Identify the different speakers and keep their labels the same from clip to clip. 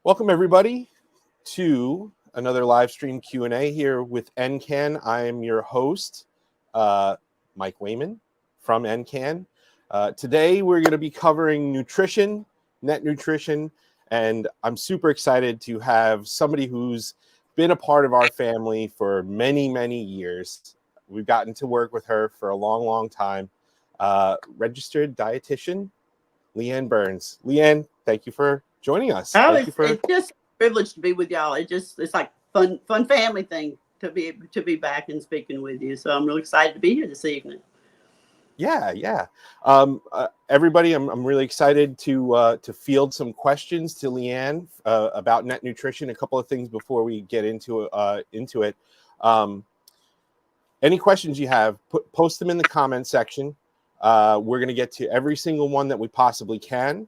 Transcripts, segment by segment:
Speaker 1: Welcome everybody to another live stream Q&A here with NCAN. I'm your host, Mike Wayman from NCAN. Today we're going to be covering nutrition, net nutrition, and I'm super excited to have somebody who's been a part of our family for many, many years. We've gotten to work with her for a long, long time. Registered dietitian, Leigh Anne Burns. Leigh Anne, thank you for joining us.
Speaker 2: It's just a privilege to be with y'all. It's like fun family thing to be back and speaking with you. So I'm really excited to be here this evening.
Speaker 1: Yeah. Everybody, I'm really excited to field some questions to Leigh Anne about net nutrition. A couple of things before we get into it. Any questions you have, post them in the comment section. We're going to get to every single one that we possibly can.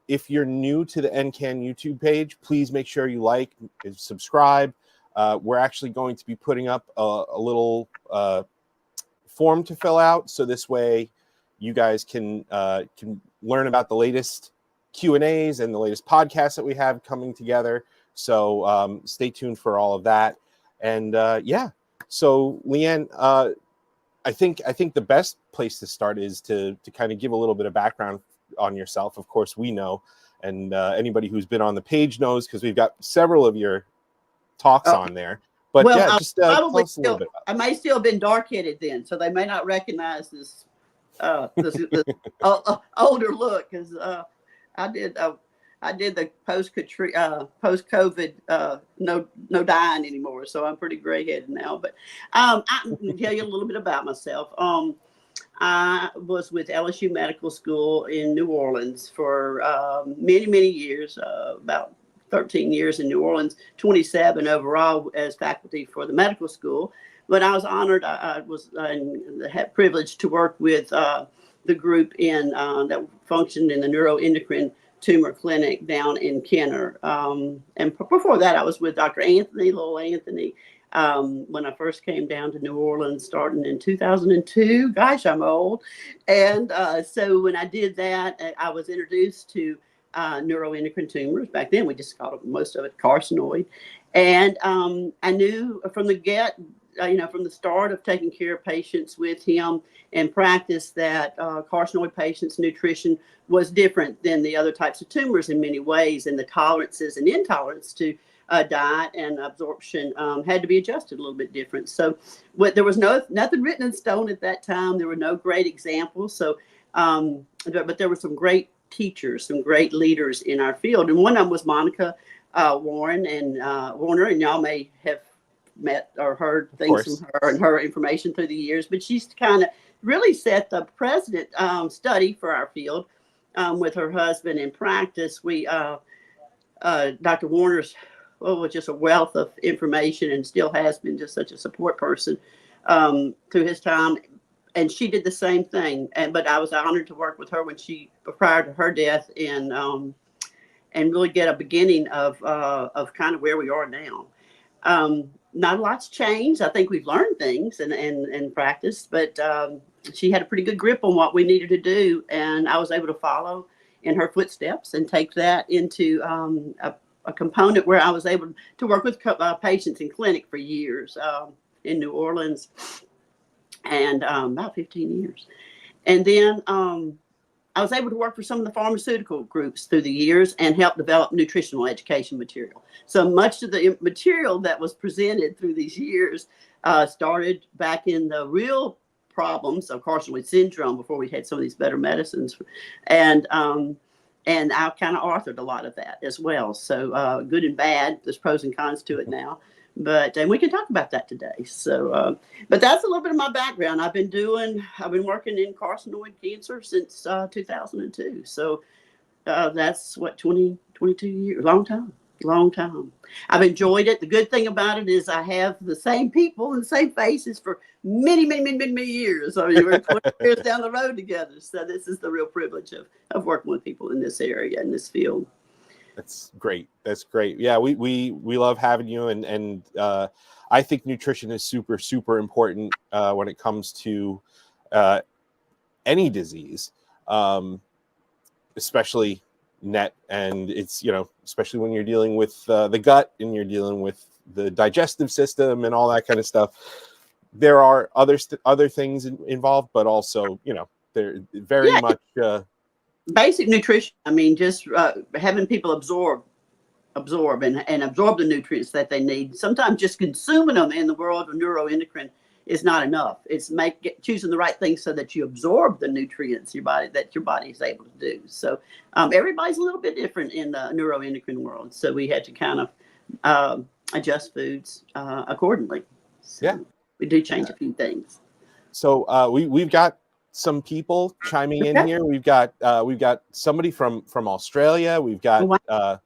Speaker 1: If you're new to the NCAN YouTube page, please make sure you like and subscribe. We're actually going to be putting up a little form to fill out, so this way you guys can learn about the latest Q&As and the latest podcasts that we have coming together. So stay tuned for all of that. And yeah, so Leigh Anne, I think the best place to start is to kind of give a little bit of background on yourself. Of course, we know, and anybody who's been on the page knows, because we've got several of your talks on there. But well, yeah, just tell us a little bit.
Speaker 2: I may still have been dark-headed then, so they may not recognize this older look, because I did the post-COVID no dying anymore, so I'm pretty gray-headed now. But I can tell you a little bit about myself. I was with LSU Medical School in New Orleans for many years, about 13 years in New Orleans, 27 overall as faculty for the medical school. But I was honored. I was had privilege to work with the group that functioned in the neuroendocrine tumor clinic down in Kenner. And before that, I was with Dr. Lowell Anthony, when I first came down to New Orleans, starting in 2002. Gosh, I'm old. And so when I did that, I was introduced to neuroendocrine tumors. Back then, we just called most of it carcinoid. And I knew from the start of taking care of patients with him and practice, that carcinoid patients' nutrition was different than the other types of tumors in many ways, and the tolerances and intolerance to diet and absorption had to be adjusted a little bit different. So there was nothing written in stone at that time. There were no great examples. So, but there were some great teachers, some great leaders in our field. And one of them was Monica Warner, and y'all may have met or heard things from her and her information through the years. But she's kind of really set the precedent study for our field with her husband in practice. Dr. Warner's was just a wealth of information, and still has been just such a support person through his time. And she did the same thing. But I was honored to work with her prior to her death, and really get a beginning of kind of where we are now. Not a lot's changed. I think we've learned things and practiced, but she had a pretty good grip on what we needed to do, and I was able to follow in her footsteps and take that into a component where I was able to work with patients in clinic for years in New Orleans, and about 15 years. And then I was able to work for some of the pharmaceutical groups through the years and help develop nutritional education material. So much of the material that was presented through these years started back in the real problems of carcinoid syndrome before we had some of these better medicines. And I kind of authored a lot of that as well. So good and bad, there's pros and cons to it now. And we can talk about that today. So, but that's a little bit of my background. I've been working in carcinoid cancer since 2002. So that's 22 years, long time. I've enjoyed it. The good thing about it is I have the same people and the same faces for many years. I mean, we're 20 years down the road together. So this is the real privilege of working with people in this area, in this field.
Speaker 1: That's great. Yeah, we love having you, and I think nutrition is super important when it comes to any disease, especially net, and it's, especially when you're dealing with the gut and you're dealing with the digestive system and all that kind of stuff. There are other things involved, but also, they're very much
Speaker 2: basic nutrition. I mean, just having people absorb and absorb the nutrients that they need. Sometimes just consuming them in the world of neuroendocrine is not enough. It's choosing the right things so that you absorb the nutrients your body is able to do. So everybody's a little bit different in the neuroendocrine world. So we had to kind of adjust foods accordingly. So we do change a few things.
Speaker 1: So we've got some people chiming in here. We've got somebody from Australia. We've got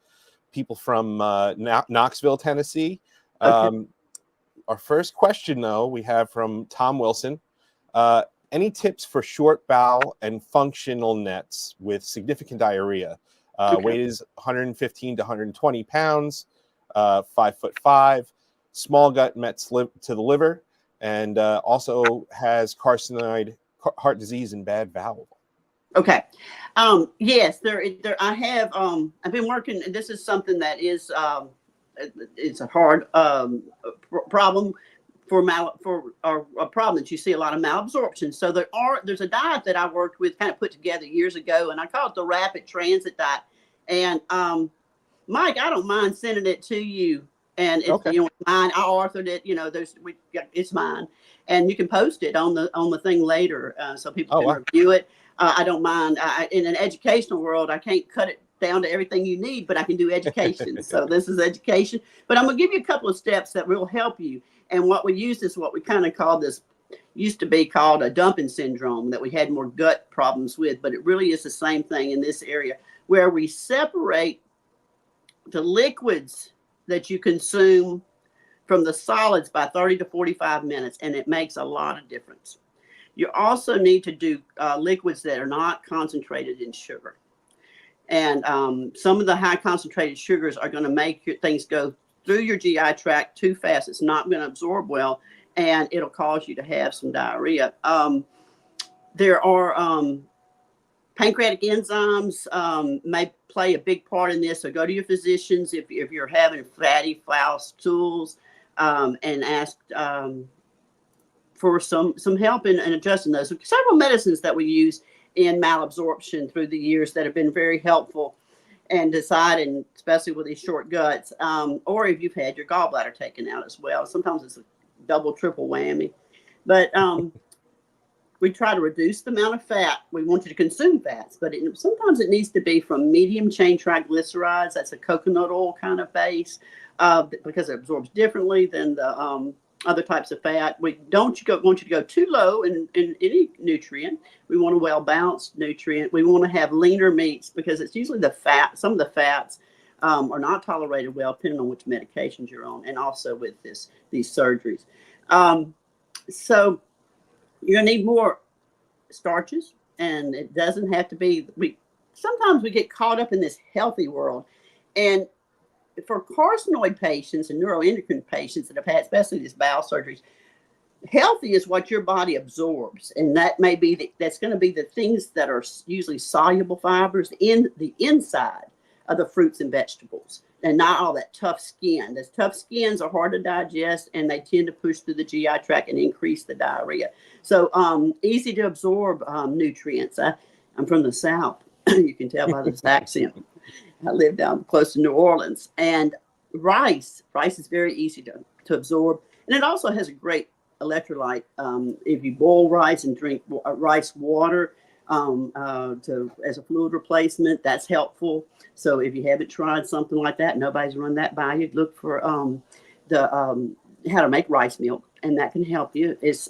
Speaker 1: people from Knoxville, Tennessee. Our first question, though, we have from Tom Wilson. Any tips for short bowel and functional nets with significant diarrhea? Weight is 115 to 120 pounds, 5'5", small gut mets to the liver, and also has carcinoid heart disease and bad valve.
Speaker 2: Okay. Yes, there. I have. I've been working. This is something that is. It's a hard problem for a problem that you see a lot of malabsorption. So there's a diet that I worked with, kind of put together years ago, and I call it the rapid transit diet. And Mike, I don't mind sending it to you. And if mine, I authored it. It's mine, and you can post it on the thing later, so people can review it. I don't mind. In an educational world, I can't cut it down to everything you need, but I can do education. So this is education. But I'm going to give you a couple of steps that will help you. And what we use is what we kind of call this, used to be called a dumping syndrome, that we had more gut problems with, but it really is the same thing in this area, where we separate the liquids that you consume from the solids by 30 to 45 minutes, and it makes a lot of difference. You also need to do liquids that are not concentrated in sugar. And some of the high concentrated sugars are going to make things go through your GI tract too fast. It's not going to absorb well, and it'll cause you to have some diarrhea. There are pancreatic enzymes may play a big part in this. So go to your physicians if you're having fatty, foul stools, and ask for some help in adjusting those. Several medicines that we use in malabsorption through the years that have been very helpful and deciding, especially with these short guts, or if you've had your gallbladder taken out as well. Sometimes it's a double, triple whammy. But we try to reduce the amount of fat. We want you to consume fats, but sometimes it needs to be from medium chain triglycerides. That's a coconut oil kind of base, because it absorbs differently than the other types of fat. We want you to go too low in any nutrient. We want a well-balanced nutrient. We want to have leaner meats, because it's usually the fat. Some of the fats are not tolerated well, depending on which medications you're on, and also with these surgeries. So you're going to need more starches, and it doesn't have to be. Sometimes we get caught up in this healthy world, and for carcinoid patients and neuroendocrine patients that have had, especially these bowel surgeries, healthy is what your body absorbs, and that may be that's going to be the things that are usually soluble fibers in the inside of the fruits and vegetables, and not all that tough skin. Those tough skins are hard to digest, and they tend to push through the GI tract and increase the diarrhea. So easy to absorb nutrients. I'm from the South. You can tell by this accent. I live down close to New Orleans, and rice is very easy to absorb, and it also has a great electrolyte. If you boil rice and drink rice water as a fluid replacement, that's helpful. So if you haven't tried something like that, nobody's run that by you, look for how to make rice milk, and that can help you. It's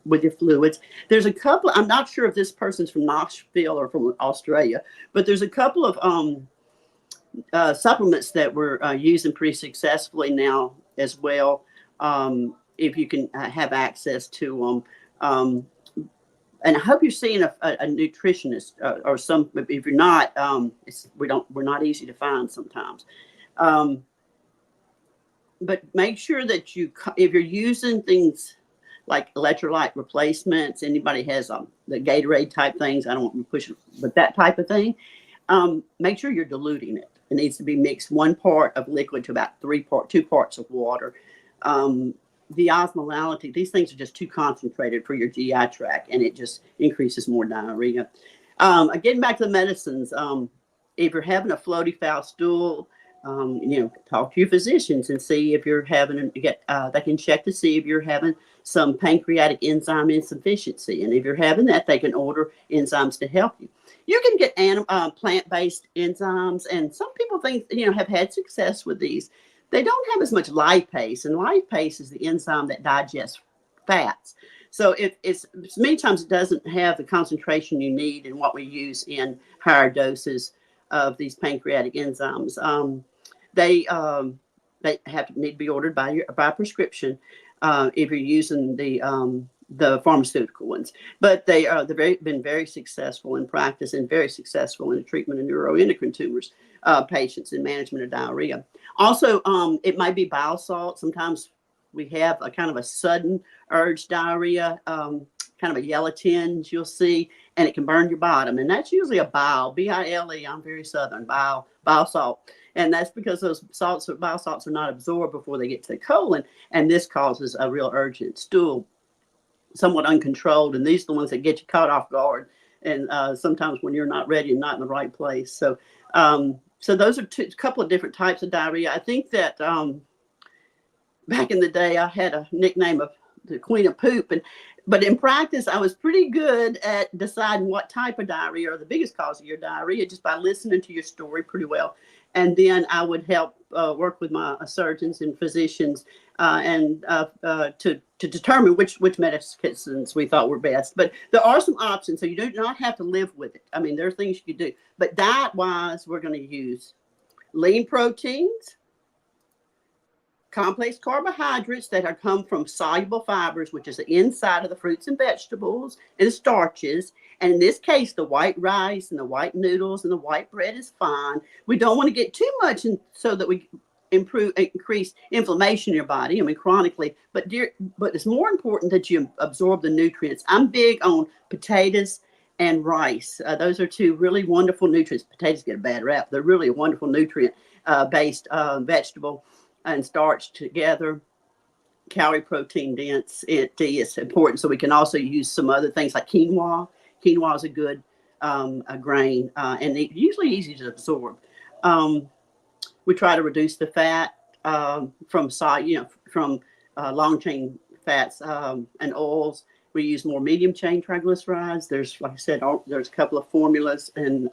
Speaker 2: with your fluids. There's a couple. I'm not sure if this person's from Knoxville or from Australia, but there's a couple of supplements that we're using pretty successfully now as well. If you can have access to them. And I hope you're seeing a nutritionist or some. If you're not, we're not easy to find sometimes. But make sure that if you're using things like electrolyte replacements, anybody has the Gatorade type things. I don't want to push it, but that type of thing. make sure you're diluting it. It needs to be mixed 1 part of liquid to about 2 parts of water. The osmolality, these things are just too concentrated for your GI tract, and it just increases more diarrhea. Getting back to the medicines, if you're having a floaty foul stool, talk to your physicians and see if you're having they can check to see if you're having some pancreatic enzyme insufficiency. And if you're having that, they can order enzymes to help you. You can get plant-based enzymes, and some people have had success with these. They don't have as much lipase, and lipase is the enzyme that digests fats. So it's many times it doesn't have the concentration you need in what we use in higher doses of these pancreatic enzymes. They need to be ordered by prescription if you're using the pharmaceutical ones. But they've been very successful in practice and very successful in the treatment of neuroendocrine tumors patients and management of diarrhea. Also, it might be bile salt. Sometimes we have a kind of a sudden urge diarrhea, kind of a yellow tinge you'll see, and it can burn your bottom. And that's usually a bile, B-I-L-E, I'm very Southern, bile salt. And that's because those bile salts are not absorbed before they get to the colon. And this causes a real urgent stool, somewhat uncontrolled. And these are the ones that get you caught off guard. And sometimes when you're not ready and not in the right place. So those are a couple of different types of diarrhea. I think that back in the day, I had a nickname of the Queen of Poop. But in practice, I was pretty good at deciding what type of diarrhea or the biggest cause of your diarrhea just by listening to your story pretty well. And then I would help work with my surgeons and physicians to determine which medicines we thought were best. But there are some options, so you do not have to live with it. I mean, there are things you could do. But diet-wise, we're going to use lean proteins, complex carbohydrates that come from soluble fibers, which is the inside of the fruits and vegetables, and starches. And in this case, the white rice and the white noodles and the white bread is fine. We don't want to get too much so that we increase inflammation in your body, I mean, chronically. But it's more important that you absorb the nutrients. I'm big on potatoes and rice. Those are two really wonderful nutrients. Potatoes get a bad rap. They're really a wonderful nutrient-based vegetable and starch together. Calorie protein dense, it is important. So we can also use some other things like quinoa. Quinoa is a good a grain, and it's usually easy to absorb. We try to reduce the fat from long chain fats and oils. We use more medium chain triglycerides. There's, like I said, there's a couple of formulas and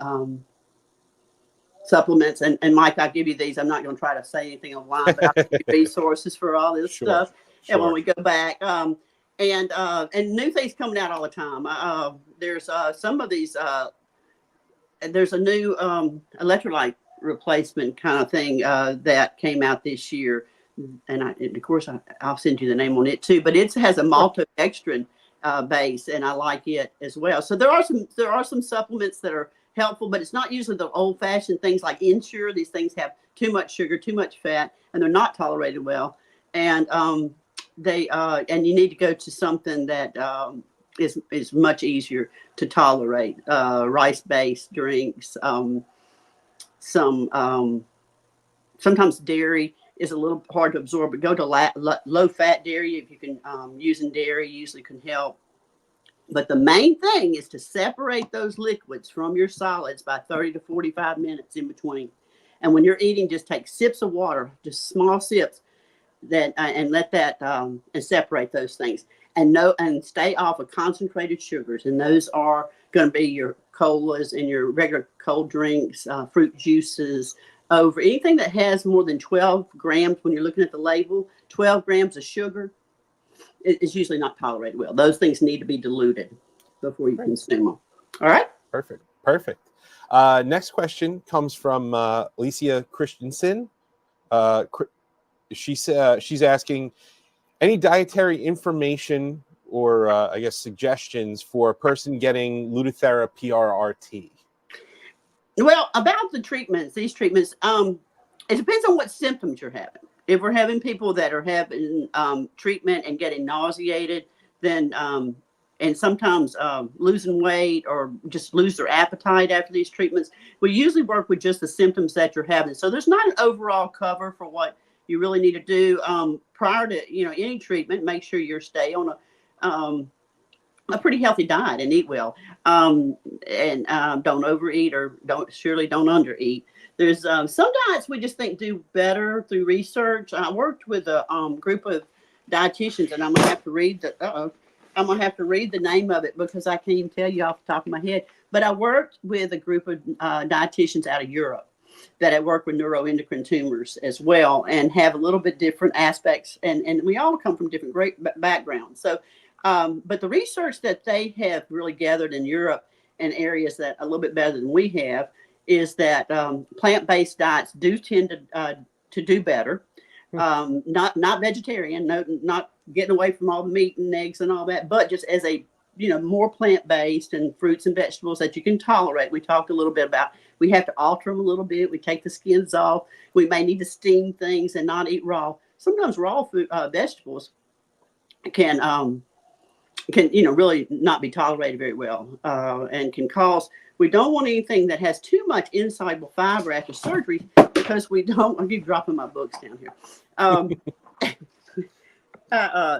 Speaker 2: supplements. And Mike, I'll give you these. I'm not going to try to say anything online, but I'll give you resources for all this stuff. Sure. And when we go back, and new things coming out all the time. There's some of these. There's a new electrolyte replacement kind of thing that came out this year, and of course I'll send you the name on it too. But it has a maltodextrin base, and I like it as well. So there are some supplements that are helpful, but it's not usually the old-fashioned things like Ensure. These things have too much sugar, too much fat, and they're not tolerated well. And and you need to go to something that is much easier to tolerate. Rice-based drinks. Sometimes dairy is a little hard to absorb, but go to low-fat dairy if you can. Using dairy usually can help. But the main thing is to separate those liquids from your solids by 30 to 45 minutes in between. And when you're eating, just take sips of water, just small sips, and let that and separate those things. And stay off of concentrated sugars. And those are going to be your colas and your regular cold drinks, fruit juices, over anything that has more than 12 grams. When you're looking at the label, 12 grams of sugar is usually not tolerated well. Those things need to be diluted before you consume them. All right.
Speaker 1: Perfect. Next question comes from Alicia Christensen. She's asking, any dietary information or I guess suggestions for a person getting Lutathera PRRT?
Speaker 2: Well, about the treatments, these treatments, it depends on what symptoms you're having. If we're having people that are having treatment and getting nauseated, then and sometimes losing weight or just lose their appetite after these treatments. We usually work with just the symptoms that you're having. So there's not an overall cover for what you really need to do prior to any treatment. Make sure you stay on a pretty healthy diet and eat well, and don't overeat or don't undereat. There's some diets we just think do better through research. I worked with a group of dietitians, and I'm gonna have to read the name of it because I can't even tell you off the top of my head. But I worked with a group of dietitians out of Europe that I work with neuroendocrine tumors as well, and have a little bit different aspects, and we all come from different great backgrounds. So, but the research that they have really gathered in Europe and areas that a little bit better than we have is that plant-based diets do tend to do better. Not vegetarian, not getting away from all the meat and eggs and all that, but just as a more plant-based and fruits and vegetables that you can tolerate. We talked a little bit about we have to alter them a little bit. We take the skins off. We may need to steam things and not eat raw. Sometimes raw food, vegetables can really not be tolerated very well, and can cause. We don't want anything that has too much insoluble fiber after surgery, because we don't. I keep dropping my books down here.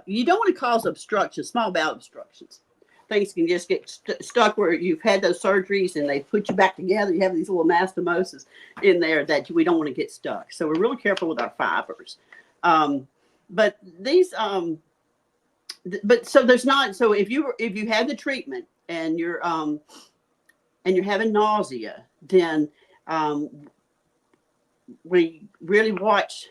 Speaker 2: You don't want to cause obstructions, small bowel obstructions. Things can just get stuck where you've had those surgeries and they put you back together. You have these little anastomosis in there that we don't want to get stuck. So we're really careful with our fibers. But these, but so there's not. So if you have the treatment and you're having nausea, then we really watch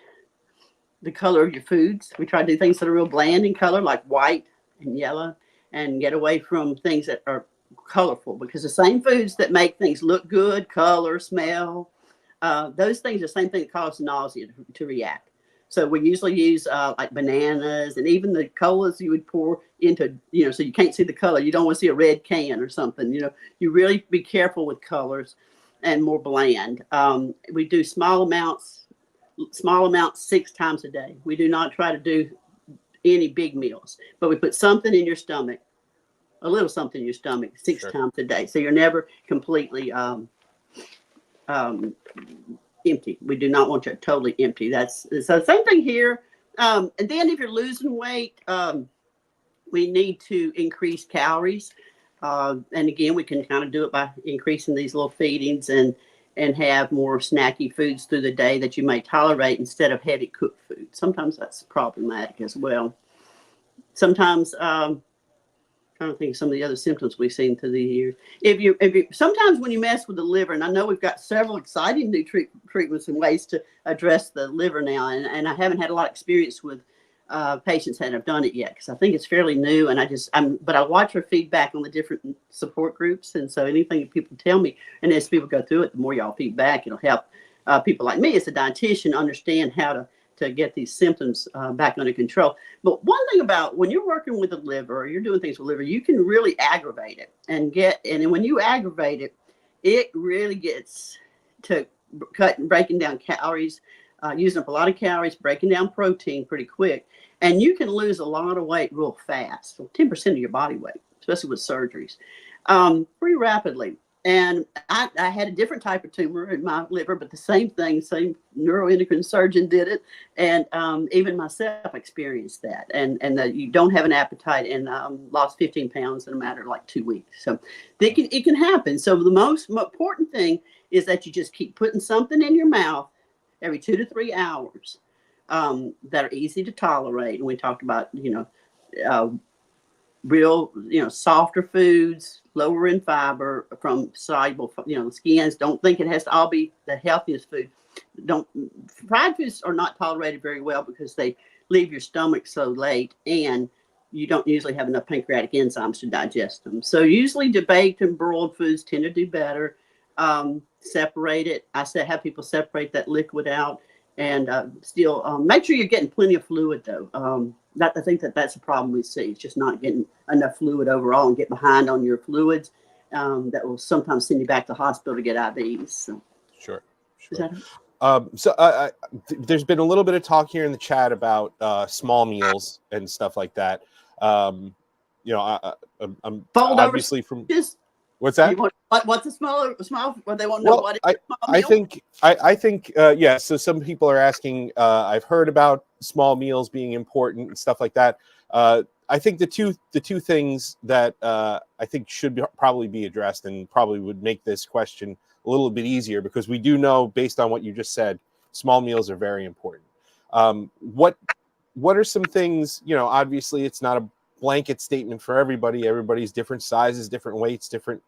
Speaker 2: the color of your foods. We try to do things that are real bland in color, like white and yellow, and get away from things that are colorful, because the same foods that make things look good, color, smell, those things are the same thing that cause nausea to react. So we usually use like bananas, and even the colas you would pour into, so you can't see the color. You don't want to see a red can or something. You really be careful with colors and more bland. We do small amounts 6 times a day. We do not try to do any big meals, but we put something in your stomach, a little something in your stomach 6 times a day. So you're never completely empty. We do not want you totally empty. So same thing here. And then if you're losing weight, we need to increase calories. And again, we can kind of do it by increasing these little feedings and have more snacky foods through the day that you may tolerate instead of heavy cooked food. Sometimes that's problematic as well. Sometimes, trying to think of some of the other symptoms we've seen through the years. If you sometimes when you mess with the liver, and I know we've got several exciting new treatments and ways to address the liver now, and I haven't had a lot of experience with patients that have done it yet, because I think it's fairly new, and but I watch her feedback on the different support groups, and so anything that people tell me, and as people go through it, the more y'all feedback, it'll help people like me as a dietitian understand how to get these symptoms back under control. But one thing about when you're working with the liver, or you're doing things with liver, you can really aggravate it and when you aggravate it, it really gets to breaking down calories, using up a lot of calories, breaking down protein pretty quick. And you can lose a lot of weight real fast, so 10% of your body weight, especially with surgeries, pretty rapidly. And I had a different type of tumor in my liver, but the same thing, same neuroendocrine surgeon did it. And even myself experienced that. And that you don't have an appetite, and lost 15 pounds in a matter of like 2 weeks. So it can happen. So the most important thing is that you just keep putting something in your mouth every 2 to 3 hours that are easy to tolerate. And we talked about, real, softer foods, lower in fiber, from soluble, skins. Don't think it has to all be the healthiest food. Fried foods are not tolerated very well because they leave your stomach so late, and you don't usually have enough pancreatic enzymes to digest them. So usually baked and broiled foods tend to do better. Separate it. I said have people separate that liquid out, and still make sure you're getting plenty of fluid though. I think that's a problem we see. It's just not getting enough fluid overall, and get behind on your fluids. That will sometimes send you back to the hospital to get IVs. So.
Speaker 1: Sure. There's been a little bit of talk here in the chat about small meals and stuff like that. I'm
Speaker 2: Fold over
Speaker 1: obviously from
Speaker 2: just
Speaker 1: what's that?
Speaker 2: What's a small? Well, they want to know what is a small meal?
Speaker 1: I think yeah. So some people are asking. I've heard about small meals being important and stuff like that. I think the two things that I think should probably be addressed and probably would make this question a little bit easier, because we do know, based on what you just said, small meals are very important. What are some things? Obviously, it's not a blanket statement for everybody. Everybody's different sizes, different weights, different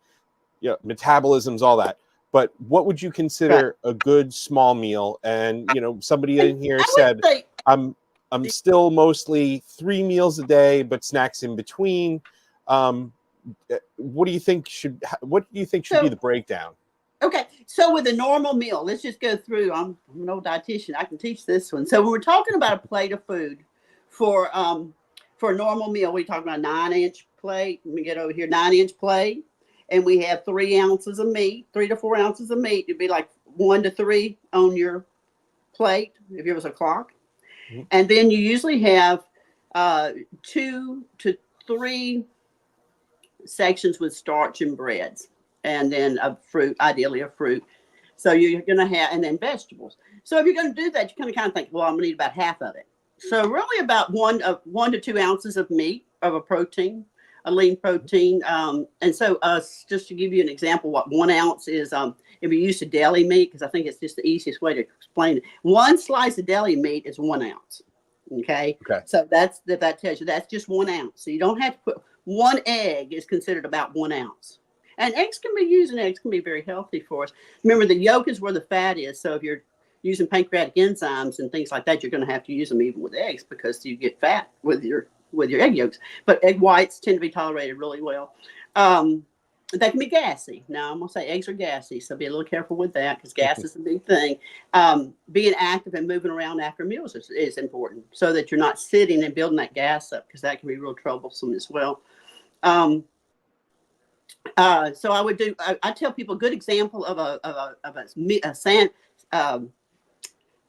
Speaker 1: metabolisms, all that. But what would you consider a good small meal? And somebody in here said, I'm still mostly 3 meals a day, but snacks in between. What do you think should be the breakdown?
Speaker 2: Okay, so with a normal meal, let's just go through. I'm an old dietitian. I can teach this one. So when we're talking about a plate of food for a normal meal, we talk about a 9-inch plate. Let me get over here, 9-inch plate, and we have 3 ounces of meat, 3 to 4 ounces of meat. It'd be like 1 to 3 on your plate if it was a clock, and then you usually have 2 to 3 sections with starch and breads, and then a fruit, ideally a fruit. So you're going to have, and then vegetables. So if you're going to do that, you kind of think, well, I'm going to need about half of it. So really about 1 to 2 ounces of meat, of a protein, a lean protein. And so just to give you an example, what 1 ounce is, if you use a deli meat, because I think it's just the easiest way to explain it. 1 slice of deli meat is 1 ounce. Okay. So that tells you that's just 1 ounce. So you don't have to put 1 egg is considered about 1 ounce. And eggs can be used, and eggs can be very healthy for us. Remember, the yolk is where the fat is. So if you're using pancreatic enzymes and things like that, you're going to have to use them even with eggs, because you get fat with your egg yolks. But egg whites tend to be tolerated really well. They can be gassy. Now, I'm going to say eggs are gassy, so be a little careful with that, because gas is a big thing. Being active and moving around after meals is important, so that you're not sitting and building that gas up, because that can be real troublesome as well. So I tell people a good example of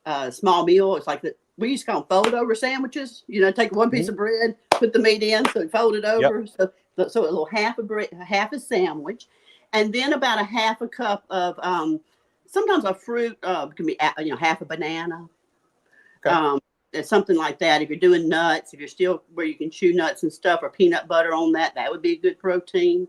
Speaker 2: a small meal. It's like we used to call them fold over sandwiches. Take 1 piece of bread, put the meat in, so fold it over. Yep. So a little half a bread, half a sandwich, and then about a half a cup of sometimes a fruit can be half a banana. Something like that. If you're doing nuts, if you're still where you can chew nuts and stuff, or peanut butter on that would be a good protein.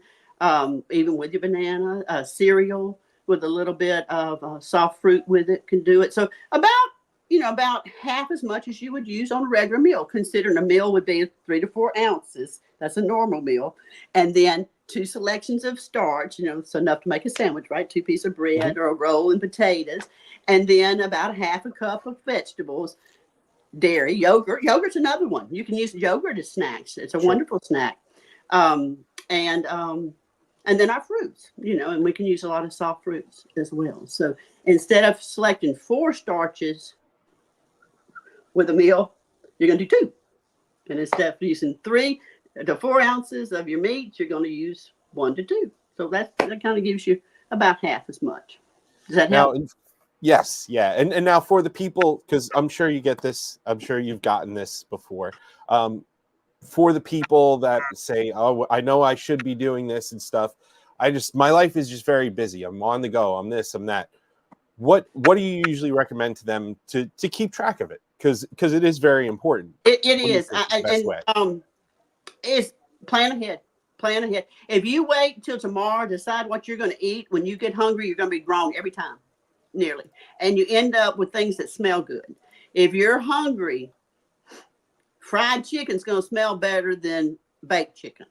Speaker 2: Even with your banana, cereal with a little bit of soft fruit with it can do it. So about half as much as you would use on a regular meal, considering a meal would be 3 to 4 ounces. That's a normal meal. And then 2 selections of starch, so enough to make a sandwich, right? 2 pieces of bread or a roll and potatoes. And then about a half a cup of vegetables. Dairy, yogurt. Yogurt's another one. You can use yogurt as snacks. It's a wonderful snack. And then our fruits, and we can use a lot of soft fruits as well. So instead of selecting 4 starches with a meal, you're going to do 2. And instead of using 3 to 4 ounces of your meat, you're going to use 1 to 2. So that kind of gives you about half as much. Does that help?
Speaker 1: Yes. Yeah. And now for the people, because I'm sure you get this, I'm sure you've gotten this before. For the people that say, oh, I know I should be doing this and stuff. My life is just very busy. I'm on the go. I'm this, I'm that. What do you usually recommend to them to keep track of it? Because it is very important.
Speaker 2: It is. Is plan ahead. Plan ahead. If you wait till tomorrow, decide what you're going to eat, when you get hungry, you're going to be wrong every time, nearly. And you end up with things that smell good. If you're hungry, fried chicken's going to smell better than baked chicken.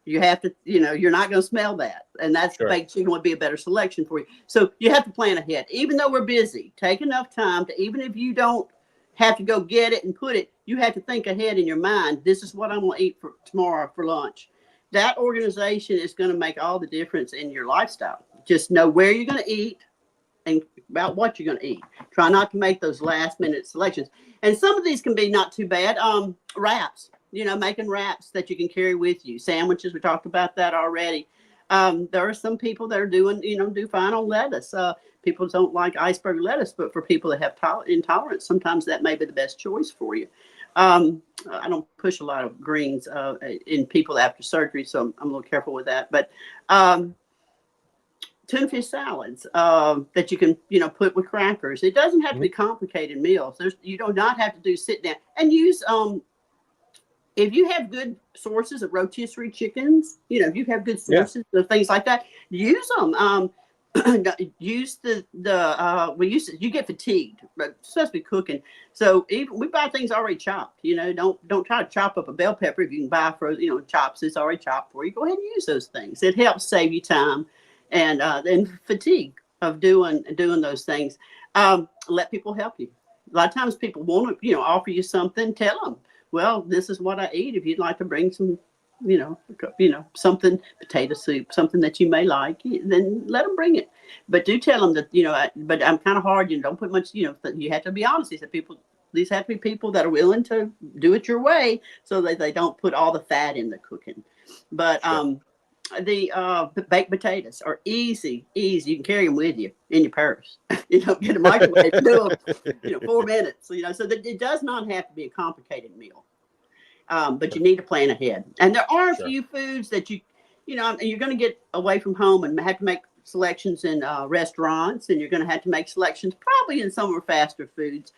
Speaker 2: You have to, you're not going to smell that. And that's baked chicken would be a better selection for you. So you have to plan ahead. Even though we're busy, take enough time to, even if you don't have to go get it and put it, you have to think ahead in your mind. This is what I'm going to eat for tomorrow for lunch. That organization is going to make all the difference in your lifestyle. Just know where you're going to eat and about what you're going to eat. Try not to make those last minute selections. And some of these can be not too bad. Wraps, making wraps that you can carry with you. Sandwiches, we talked about that already. There are some people that are do fine on lettuce. People don't like iceberg lettuce, but for people that have intolerance, sometimes that may be the best choice for you. I don't push a lot of greens in people after surgery, so I'm a little careful with that. But tuna fish salads that you can, put with crackers. It doesn't have to be complicated meals. You do not have to do sit down and use. If you have good sources of rotisserie chickens, if you have good sources of things like that, use them. Use you get fatigued, but supposed to be cooking. So even we buy things already chopped. Don't try to chop up a bell pepper if you can buy frozen, chops. It's already chopped for you. Go ahead and use those things. It helps save you time and fatigue of doing those things. Let people help you. A lot of times people want to, offer you something. Tell them, well, this is what I eat. If you'd like to bring some, something, potato soup, something that you may like, then let them bring it. But do tell them that, but I'm kind of hard. Don't put much, you have to be honest. These have to be people that are willing to do it your way so that they don't put all the fat in the cooking. But the baked potatoes are easy. You can carry them with you in your purse. Get a microwave, do them, 4 minutes. So that it does not have to be a complicated meal. But you need to plan ahead. And there are a few foods that you're going to get away from home and have to make selections in restaurants, and you're going to have to make selections probably in some of our faster foods.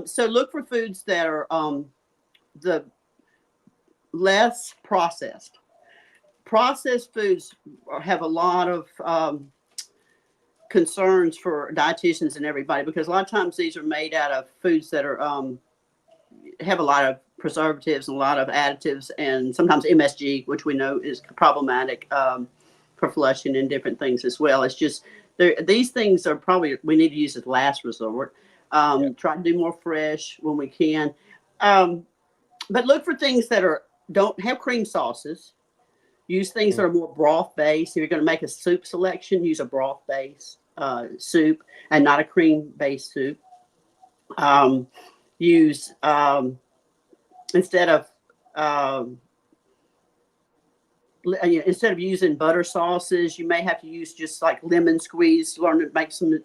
Speaker 2: So look for foods that are the less processed. Processed foods have a lot of concerns for dietitians and everybody, because a lot of times these are made out of foods that are have a lot of preservatives and a lot of additives, and sometimes MSG, which we know is problematic for flushing and different things as well. It's just these things are probably we need to use as last resort. Try to do more fresh when we can, but look for things that don't have cream sauces. Use things that are more broth based. If you're going to make a soup selection, use a broth based soup and not a cream based soup. Use instead of using butter sauces, you may have to use just like lemon squeeze. Learn to make some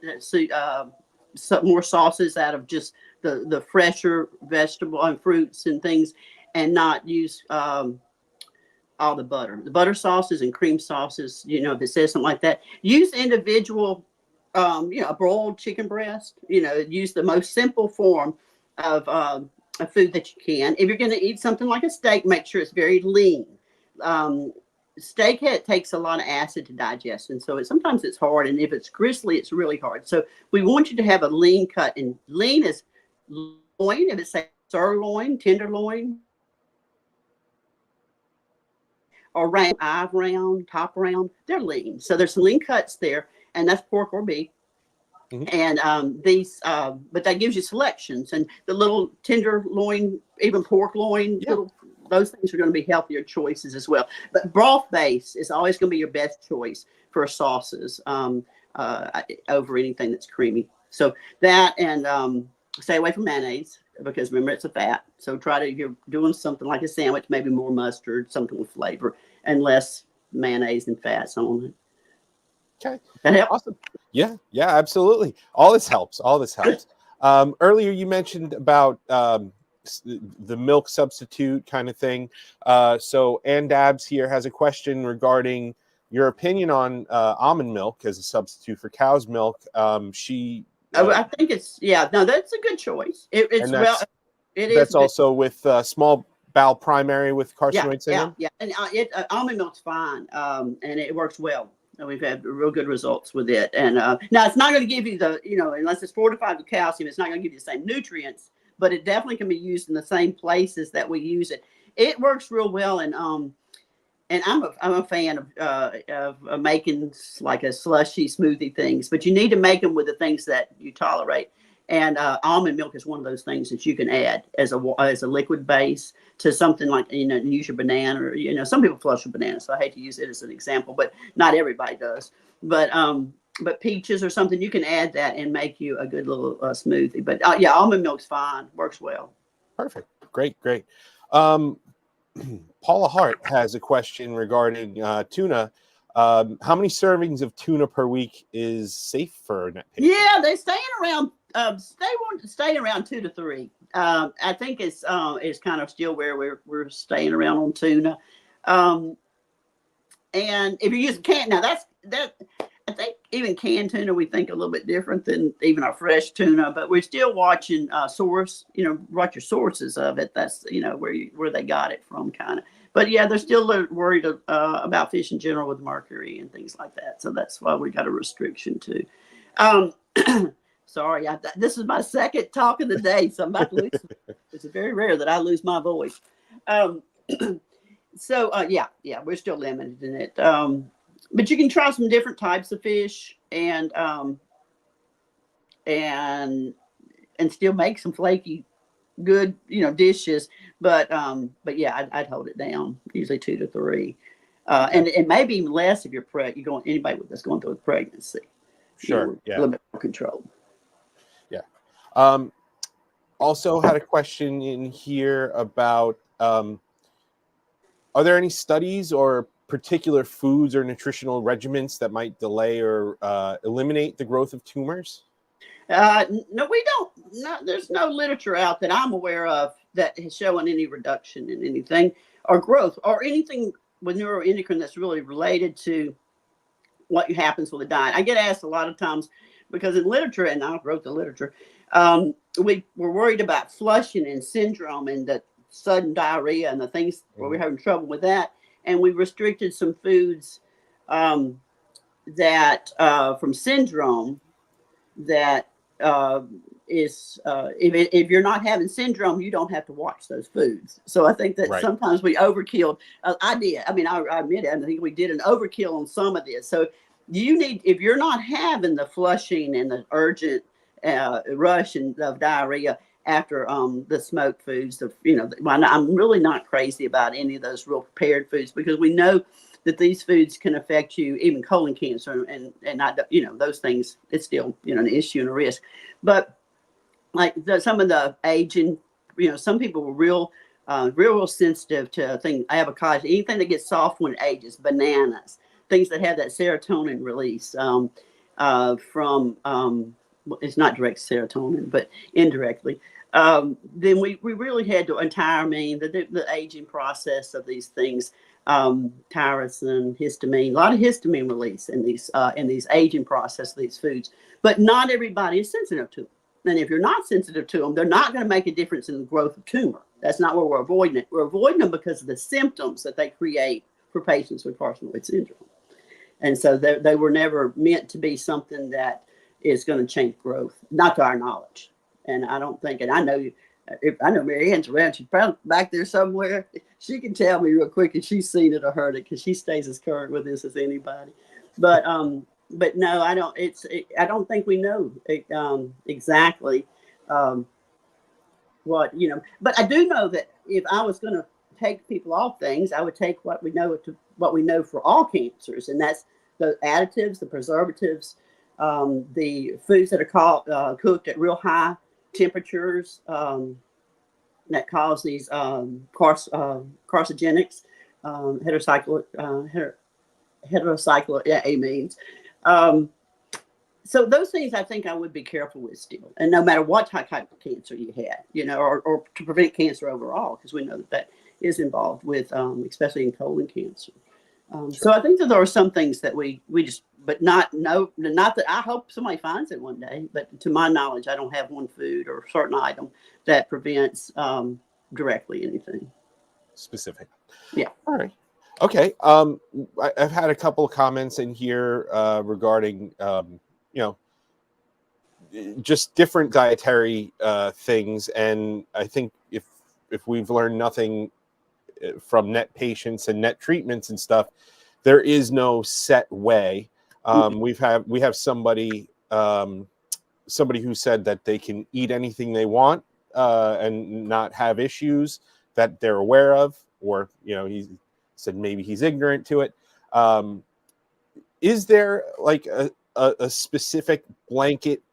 Speaker 2: more sauces out of just the fresher vegetable and fruits and things, and not use all the butter sauces and cream sauces. If it says something like that, use individual, a broiled chicken breast. Use the most simple form of a food that you can. If you're going to eat something like a steak, make sure it's very lean. Steak takes a lot of acid to digest, and so sometimes it's hard. And if it's gristly, it's really hard. So we want you to have a lean cut, and lean is loin. If it's sirloin, tenderloin, or round, top round, they're lean. So there's some lean cuts there, and that's pork or beef. And but that gives you selections, and the little tenderloin, even pork loin, those things are going to be healthier choices as well. But broth base is always going to be your best choice for sauces over anything that's creamy. So that, and stay away from mayonnaise, because remember, it's a fat. So try to, if you're doing something like a sandwich, maybe more mustard, something with flavor, and less mayonnaise and fats on it.
Speaker 1: Okay.
Speaker 2: That help?
Speaker 1: Awesome. Yeah, absolutely. All this helps. Earlier you mentioned about the milk substitute kind of thing. So Ann Dabbs here has a question regarding your opinion on almond milk as a substitute for cow's milk.
Speaker 2: I think it's, that's a good choice.
Speaker 1: That's also with small bowel primary with carcinoid syndrome.
Speaker 2: Yeah. And almond milk's fine, and it works well. And we've had real good results with it. And now it's not going to give you unless it's fortified with calcium, it's not going to give you the same nutrients, but it definitely can be used in the same places that we use it. It works real well. And I'm a fan of making like a slushy smoothie things, but you need to make them with the things that you tolerate. And almond milk is one of those things that you can add as a liquid base to something like, use your banana, or, some people flush with banana. So I hate to use it as an example, but not everybody does. But peaches or something, you can add that and make you a good little smoothie. But almond milk's fine, works well.
Speaker 1: Perfect. Great. Paula Hart has a question regarding tuna. How many servings of tuna per week is safe for a net patient?
Speaker 2: Yeah, they staying around. Stay around 2 to 3 I think it's kind of still where we're staying around on tuna. And if you're using canned, now that I think even canned tuna we think a little bit different than even our fresh tuna, but we're still watching source. Watch your sources of it. That's where they got it from, kind of. But yeah, they're still worried about fish in general with mercury and things like that. So that's why we got a restriction too. Sorry, this is my second talk of the day, so I'm about to lose. It's very rare that I lose my voice. So yeah, we're still limited in it. But you can try some different types of fish and still make some flaky, good, dishes. But yeah, I'd hold it down, usually 2 to 3, and maybe even less if you're pregnant. Anybody that's going through a pregnancy.
Speaker 1: Sure. Yeah.
Speaker 2: A little bit more control.
Speaker 1: Yeah. Also had a question in here about are there any studies or particular foods or nutritional regimens that might delay or eliminate the growth of tumors?
Speaker 2: No, we don't. No, there's no literature out that I'm aware of that is showing any reduction in anything or growth or anything with neuroendocrine that's really related to what happens with the diet. I get asked a lot of times because in literature, and I wrote the literature, we were worried about flushing and syndrome and the sudden diarrhea and the things where we're having trouble with that. And we restricted some foods that from syndrome that is if you're not having syndrome, you don't have to watch those foods. So I think that sometimes we overkilled. I did. I mean, I admit it. I think we did an overkill on some of this. So if you're not having the flushing and the urgent rush of diarrhea after the smoked foods, I'm really not crazy about any of those real prepared foods because we know that these foods can affect you, even colon cancer and not, those things. It's still, an issue and a risk. But like some of the aging, some people were real sensitive to things, avocado, anything that gets soft when it ages, bananas, things that have that serotonin release from, it's not direct serotonin, but indirectly. Then we really had to tyramine, the aging process of these things, tyrosine, histamine, a lot of histamine release in these aging process of these foods. But not everybody is sensitive to them. And if you're not sensitive to them, they're not going to make a difference in the growth of tumor. That's not where we're avoiding it. We're avoiding them because of the symptoms that they create for patients with Parsonage syndrome. And so they were never meant to be something that is going to change growth, not to our knowledge. And I don't think, and I know Mary Ann's around, she's probably back there somewhere. She can tell me real quick if she's seen it or heard it because she stays as current with this as anybody. But no, I don't. I don't think we know exactly what But I do know that if I was going to take people off things, I would take what we know for all cancers, and that's the additives, the preservatives, the foods that are cooked at real high temperatures that cause these carcinogenics, heterocyclic amines. So those things I think I would be careful with still, and no matter what type of cancer you had, or to prevent cancer overall, because we know that is involved with, especially in colon cancer. So I think that there are some things that we just, but not that I hope somebody finds it one day, but to my knowledge, I don't have one food or certain item that prevents directly anything specific. Yeah.
Speaker 1: All right. Okay. I've had a couple of comments in here regarding, just different dietary things. And I think if we've learned nothing from net patients and net treatments and stuff, there is no set way. We have somebody who said that they can eat anything they want and not have issues that they're aware of, or he said maybe he's ignorant to it. Is there like a specific blanket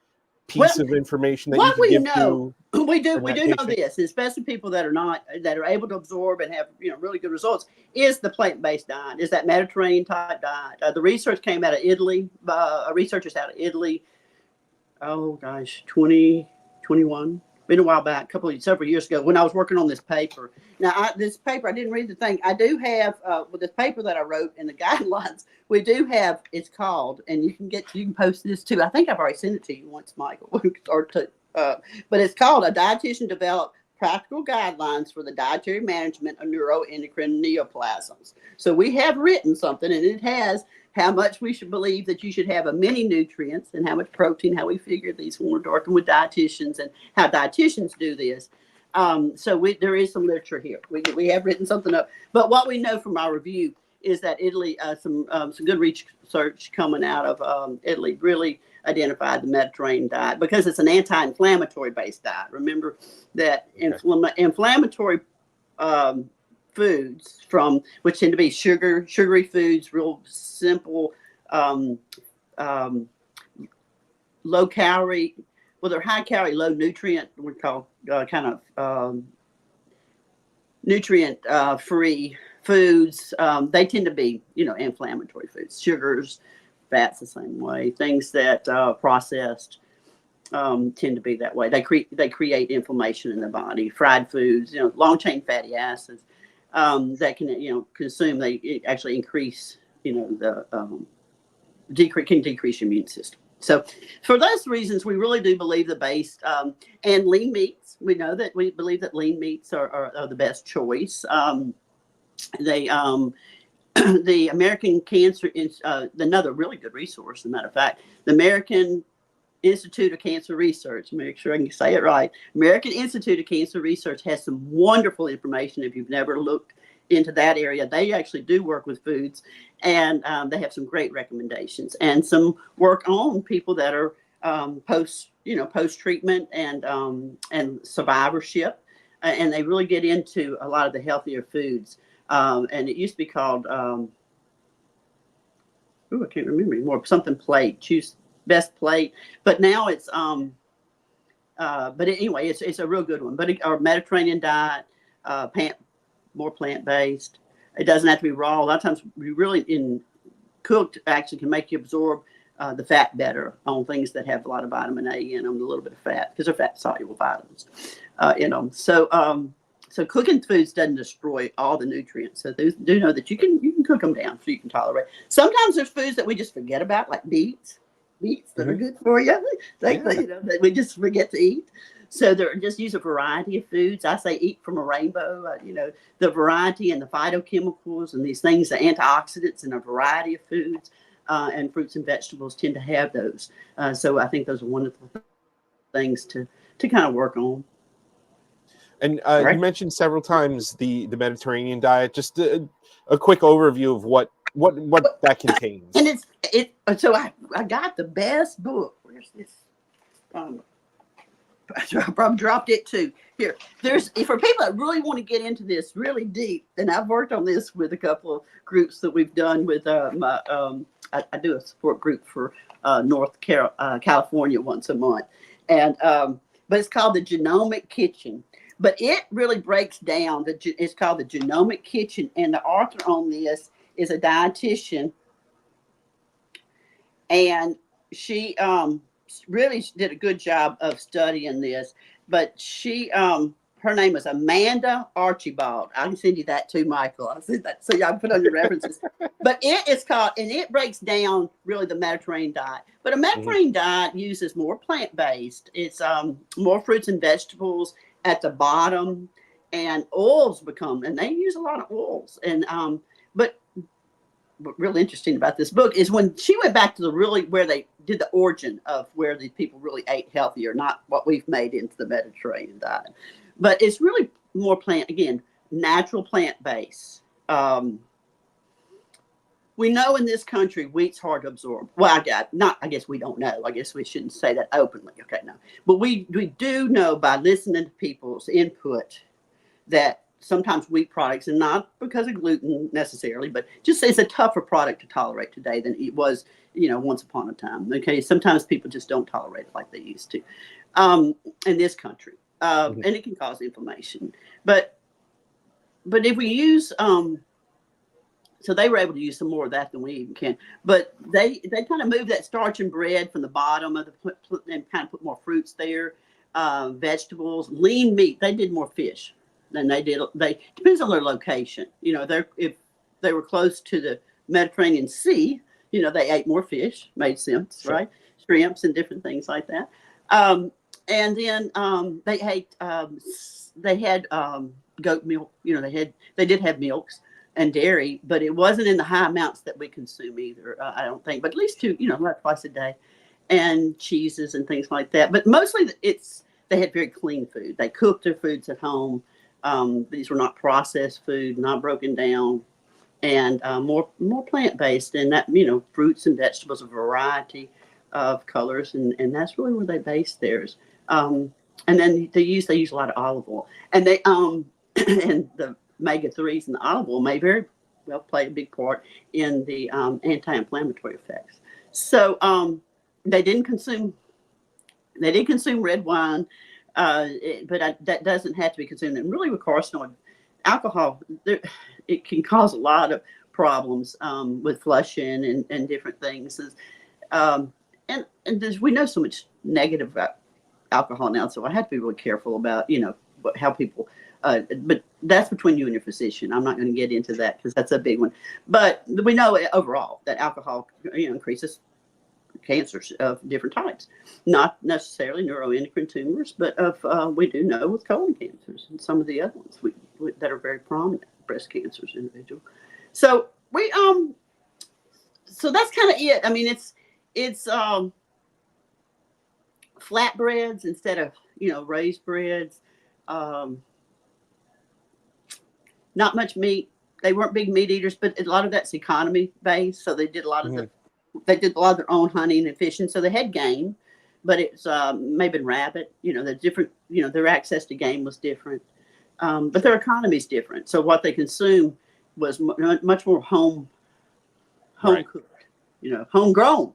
Speaker 1: piece of information that you can give to?
Speaker 2: We do know this, especially people that are able to absorb and have really good results, is the plant-based diet, is that Mediterranean type diet. The research came out of Italy, researchers out of Italy, 2021, been a while back, several years ago, when I was working on this paper. Now, this paper, I didn't read the thing. I do have, with this paper that I wrote in the guidelines, we do have, it's called, and you can post this too. I think I've already sent it to you once, Michael, but it's called A Dietitian Developed Practical Guidelines for the Dietary Management of Neuroendocrine Neoplasms. So we have written something, and it has how much we should believe that you should have of many nutrients and how much protein, how we figure these when we're working with dietitians and how dietitians do this. So there is some literature here. We have written something up. But what we know from our review is that Italy, some good research coming out of Italy really identified the Mediterranean diet because it's an anti-inflammatory based diet. Remember that inflammatory foods which tend to be sugary foods, real simple, low calorie, well, they're high calorie, low nutrient, we call nutrient free foods. They tend to be, inflammatory foods, sugars, fats the same way, things that processed tend to be that way. They create inflammation in the body. Fried foods, long chain fatty acids that can consume. They actually increase can decrease your immune system. So for those reasons, we really do believe the base and lean meats. We believe that lean meats are the best choice. The American Cancer, another really good resource, as a matter of fact, the American Institute of Cancer Research, make sure I can say it right. American Institute of Cancer Research has some wonderful information. If you've never looked into that area, they actually do work with foods, and they have some great recommendations and some work on people that are post treatment and survivorship, and they really get into a lot of the healthier foods. And it used to be called, I can't remember anymore, something plate, choose best plate. But now it's, anyway, it's a real good one. But our Mediterranean diet, more plant-based. It doesn't have to be raw. A lot of times we really, cooked actually can make you absorb the fat better on things that have a lot of vitamin A in them, a little bit of fat, because they're fat-soluble vitamins in them. So cooking foods doesn't destroy all the nutrients. So they do know that you can cook them down so you can tolerate. Sometimes there's foods that we just forget about, like beets that are good for you. That we just forget to eat. So just use a variety of foods. I say eat from a rainbow. The variety and the phytochemicals and these things, the antioxidants in a variety of foods and fruits and vegetables tend to have those. So I think those are wonderful things to kind of work on.
Speaker 1: And you mentioned several times the Mediterranean diet. Just a quick overview of what that contains.
Speaker 2: And so I got the best book. Where's this? I probably dropped it too. Here, for people that really want to get into this really deep, and I've worked on this with a couple of groups that we've done with I do a support group for North California once a month, and but it's called the Genomic Kitchen. But it really breaks down. It's called the Genomic Kitchen, and the author on this is a dietitian, and she really did a good job of studying this. But her name is Amanda Archibald. I can send you that too, Michael. I'll send that so y'all can put on your references. But it is called, and it breaks down really the Mediterranean diet. But a Mediterranean diet uses more plant-based. It's more fruits and vegetables at the bottom, and oils and they use a lot of oils. And but what real interesting about this book is when she went back to where they did the origin of where the people really ate healthier, not what we've made into the Mediterranean diet. But it's really more natural plant-based. We know in this country wheat's hard to absorb. Well, I guess we don't know. I guess we shouldn't say that openly. Okay, no. But we do know by listening to people's input that sometimes wheat products, and not because of gluten necessarily, but just it's a tougher product to tolerate today than it was, once upon a time. Okay, sometimes people just don't tolerate it like they used to in this country, and it can cause inflammation. But if we use so they were able to use some more of that than we even can. But they kind of moved that starch and bread from the bottom of and kind of put more fruits there. vegetables, lean meat. They did more fish than they did. They depends on their location. You know, if they were close to the Mediterranean Sea, you know, they ate more fish. Made sense,
Speaker 1: Sure.
Speaker 2: right? Shrimps and different things like that. And then they ate. They had goat milk. You know, they did have milks and dairy, but it wasn't in the high amounts that we consume either. I don't think, but at least two, you know, like twice a day, and cheeses and things like that. But mostly they had very clean food. They cooked their foods at home. These were not processed food, not broken down, and more plant-based. And that, you know, fruits and vegetables, a variety of colors, and that's really where they based theirs. And then they use a lot of olive oil, and they and the omega-3s and the olive oil may very well play a big part in the anti-inflammatory effects. So they didn't consume red wine, but that doesn't have to be consumed. And really with carcinoid, alcohol, it can cause a lot of problems with flushing and different things. And we know so much negative about alcohol now, so I have to be really careful about, you know, how people, but that's between you and your physician. I'm not going to get into that because that's a big one. But we know overall that alcohol, you know, increases cancers of different types, not necessarily neuroendocrine tumors, but we do know with colon cancers and some of the other ones that are very prominent, breast cancers individual. So so that's kind of it. I mean, it's flatbreads instead of, you know, raised breads. Not much meat. They weren't big meat eaters, but a lot of that's economy based. So they did a lot of their own hunting and fishing. So they had game, but it's maybe rabbit. You know, the different. You know, their access to game was different, but their economy is different. So what they consumed was much more home cooked. You know, homegrown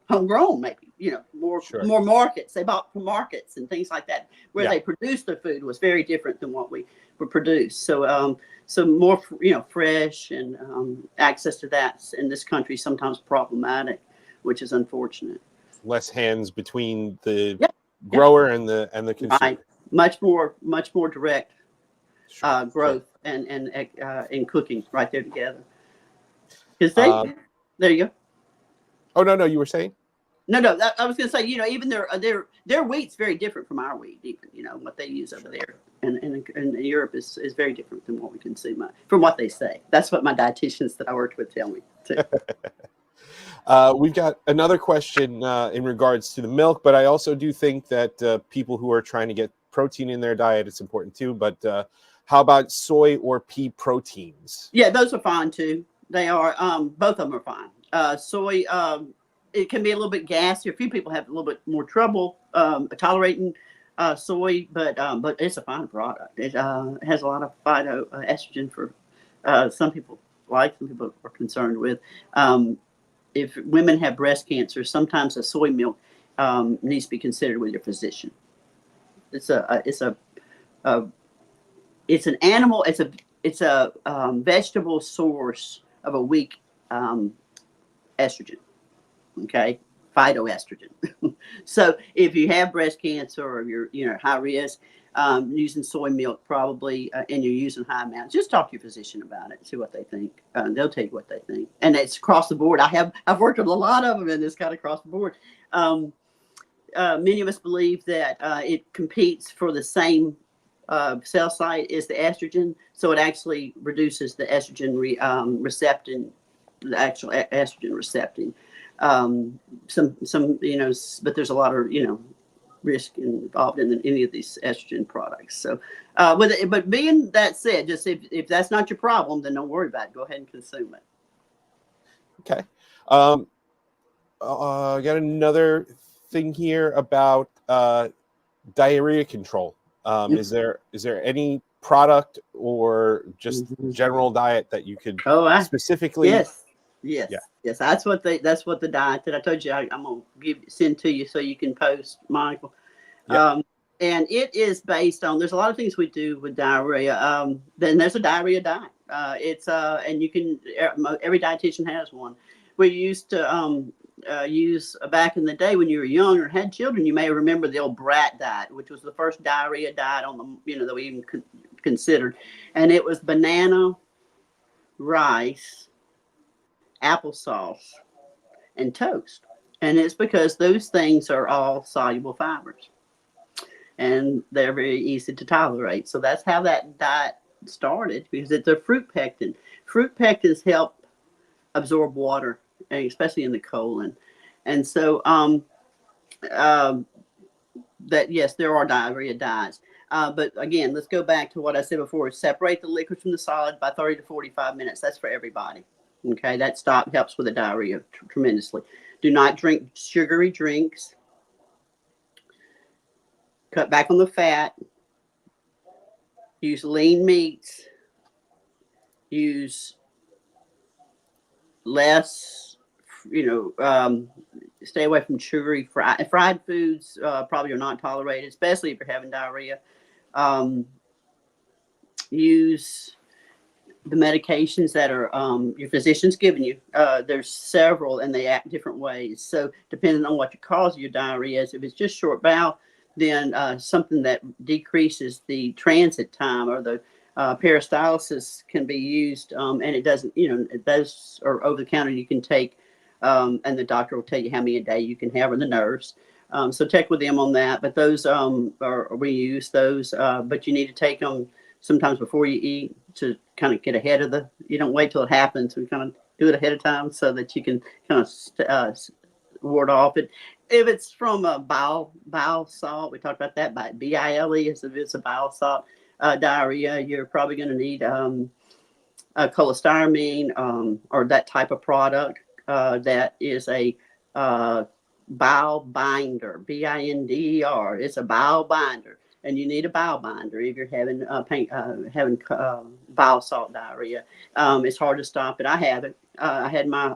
Speaker 2: maybe. You know, more markets. They bought from markets and things like that where they produced their food was very different than what we were produced. So so more, you know, fresh, and access to that in this country is sometimes problematic, which is unfortunate. Less
Speaker 1: hands between the grower and the consumer.
Speaker 2: Right. Much more direct growth and in cooking right there together. Because there you go.
Speaker 1: Oh no, you were saying?
Speaker 2: No, I was going to say, you know, even their wheat's very different from our wheat. Even, you know, what they use over there and Europe is very different than what we consume, from what they say. That's what my dietitians that I worked with tell me too.
Speaker 1: We've got another question in regards to the milk, but I also do think that people who are trying to get protein in their diet, it's important too. But how about soy or pea proteins? Yeah, those are fine too. They are. Both of them are fine. Soy. It can be a little bit gassy. A few people have a little bit more trouble tolerating soy, but it's a fine product. It has a lot of phytoestrogen for some people some people are concerned with. If women have breast cancer, sometimes a soy milk needs to be considered with your physician. It's an animal. It's a vegetable source of a weak estrogen. Okay, phytoestrogen. So if you have breast cancer or you're high risk, using soy milk probably, and you're using high amounts, just talk to your physician about it. See what they think. They'll tell you what they think, and it's across the board. I've worked with a lot of them, and it's kind of across the board. Many of us believe that it competes for the same cell site as the estrogen, so it actually reduces the estrogen receptin, the actual estrogen receptin. Some you know, but there's a lot of, you know, risk involved in any of these estrogen products. So but being that said, just if that's not your problem, then don't worry about it. Go ahead and consume it. Okay. I got another thing here about diarrhea control. Is there any product or just general diet that you could specifically? Yes. That's what the diet that I told you I'm gonna send to you so you can post, Michael. Yep. And it is based on, there's a lot of things we do with diarrhea. Then there's a diarrhea diet. It's and you can, every dietitian has one. We used to
Speaker 2: use back in the day when you were young or had children, you may remember the old brat diet, which was the first diarrhea diet on the, that we even considered. And it was banana, rice, applesauce, and toast. And it's because those things are all soluble fibers and they're very easy to tolerate. So that's how that diet started, because it's a fruit pectin. Fruit pectins help absorb water, especially in the colon. And so that, yes, there are diarrhea diets. But again, let's go back to what I said before. Separate the liquid from the solid by 30 to 45 minutes. That's for everybody. Okay, that helps with the diarrhea tremendously. Do not drink sugary drinks. Cut back on the fat. Use lean meats. Use less, stay away from sugary fried foods. Probably are not tolerated, especially if you're having diarrhea. Use the medications that are your physician's giving you. There's several, and they act different ways. So depending on what your cause of your diarrhea is, if it's just short bowel, then something that decreases the transit time or the peristalsis can be used, and it doesn't, those are over the counter. You can take, and the doctor will tell you how many a day you can have, or the nurse. So check with them on that. But those we use those, but you need to take them sometimes before you eat to kind of get ahead of you don't wait till it happens. We kind of do it ahead of time so that you can kind of ward off it. If it's from a bile salt, we talked about that, by bile, if it's a bile salt diarrhea, you're probably going to need a cholestyramine or that type of product that is a bile binder, binder. It's a bile binder, and you need a bile binder if you're having bile salt diarrhea. It's hard to stop it. I have it. I had my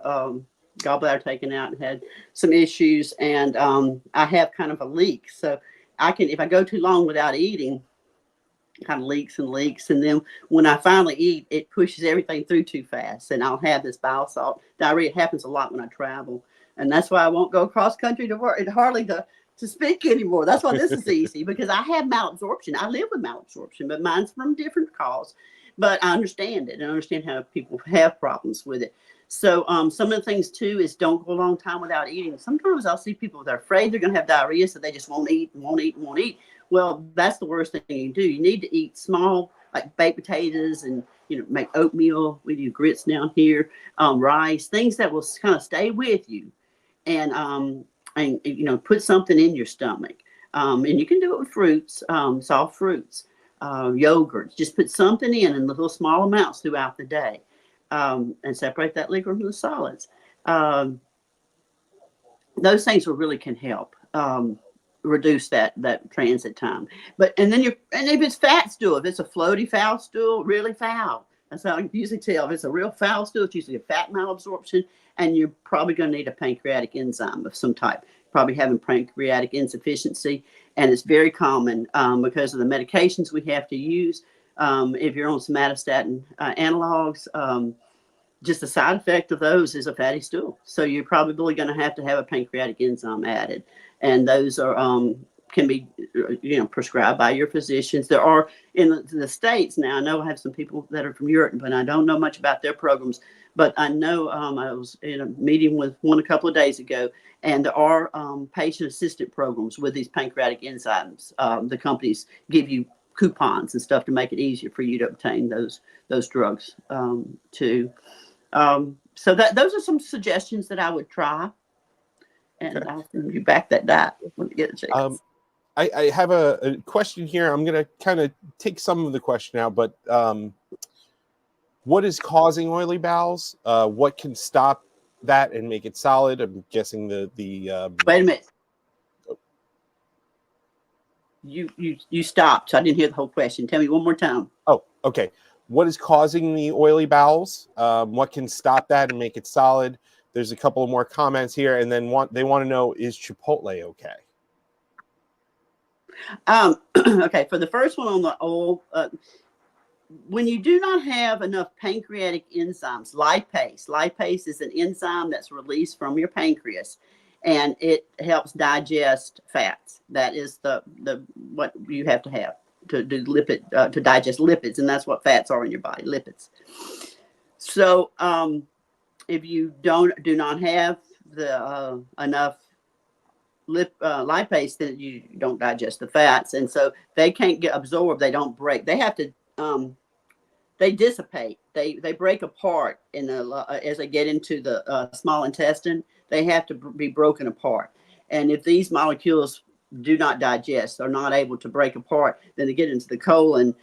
Speaker 2: gallbladder taken out and had some issues, and I have kind of a leak. So if I go too long without eating, kind of leaks, and then when I finally eat, it pushes everything through too fast, and I'll have this bile salt diarrhea. It happens a lot when I travel, and that's why I won't go cross country to work, hardly to speak anymore. That's why this is easy, because I have malabsorption. I live with malabsorption, but mine's from a different cause. But I understand it, and I understand how people have problems with it. So some of the things too is don't go a long time without eating. Sometimes I'll see people that are afraid they're going to have diarrhea, so they just won't eat. Well, that's the worst thing you can do. You need to eat small, like baked potatoes, and make oatmeal. We do grits down here, rice, things that will kind of stay with you, and put something in your stomach. And you can do it with fruits, soft fruits, yogurt. Just put something in little small amounts throughout the day, and separate that liquid from the solids. Those things really can help reduce that transit time. And if it's fat stool, if it's a floaty foul stool, really foul. That's how I usually tell. If it's a real foul stool, it's usually a fat malabsorption, and you're probably going to need a pancreatic enzyme of some type. Probably having pancreatic insufficiency, and it's very common because of the medications we have to use. If you're on somatostatin analogs, just the side effect of those is a fatty stool. So you're probably going to have a pancreatic enzyme added, and those are can be prescribed by your physicians. There are in the States now. I know I have some people that are from Europe, but I don't know much about their programs. But I know I was in a meeting with one a couple of days ago, and there are patient assistant programs with these pancreatic enzymes. The companies give you coupons and stuff to make it easier for you to obtain those drugs too. So those are some suggestions that I would try, and okay. I'll send you back that diet when you get a chance.
Speaker 1: I have a question here. I'm going to kind of take some of the question out, but what is causing oily bowels? What can stop that and make it solid? I'm guessing the
Speaker 2: Wait a minute. You stopped, so I didn't hear the whole question. Tell me one more time.
Speaker 1: Oh, okay. What is causing the oily bowels? What can stop that and make it solid? There's a couple of more comments here, and then they want to know, is Chipotle okay?
Speaker 2: Okay, for the first one on the oil, when you do not have enough pancreatic enzymes, lipase is an enzyme that's released from your pancreas, and it helps digest fats. That is the what you have to do to digest lipids, and that's what fats are in your body, lipids. So if you do not have the enough lipase, then you don't digest the fats, and so they can't get absorbed. They don't break. They have to. They dissipate. They break apart in as they get into the small intestine. They have to be broken apart. And if these molecules do not digest, are not able to break apart, then they get into the colon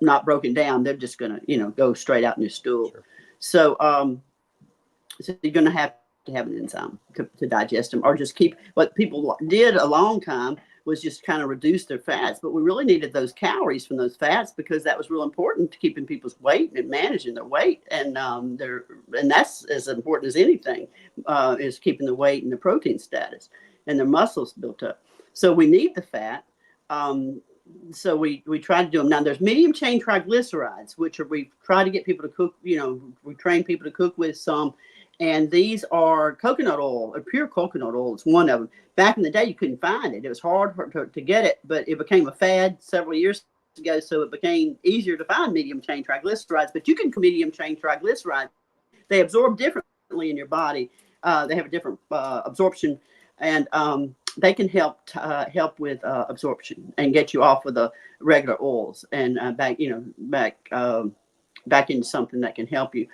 Speaker 2: not broken down. They're just going to go straight out in your stool. Sure. So you're going to have an enzyme to digest them, or just keep. What people did a long time was just kind of reduce their fats, but we really needed those calories from those fats because that was real important to keeping people's weight and managing their weight, and that's as important as anything, is keeping the weight and the protein status and their muscles built up. So we need the fat. So we try to do them. Now there's medium chain triglycerides, which we try to get people to cook. We train people to cook with some. And these are coconut oil, or pure coconut oil. It's one of them. Back in the day, you couldn't find it. It was hard to get it, but it became a fad several years ago. So it became easier to find medium chain triglycerides. But you can medium chain triglycerides. They absorb differently in your body. They have a different absorption, and they can help with absorption and get you off of the regular oils and back into something that can help you.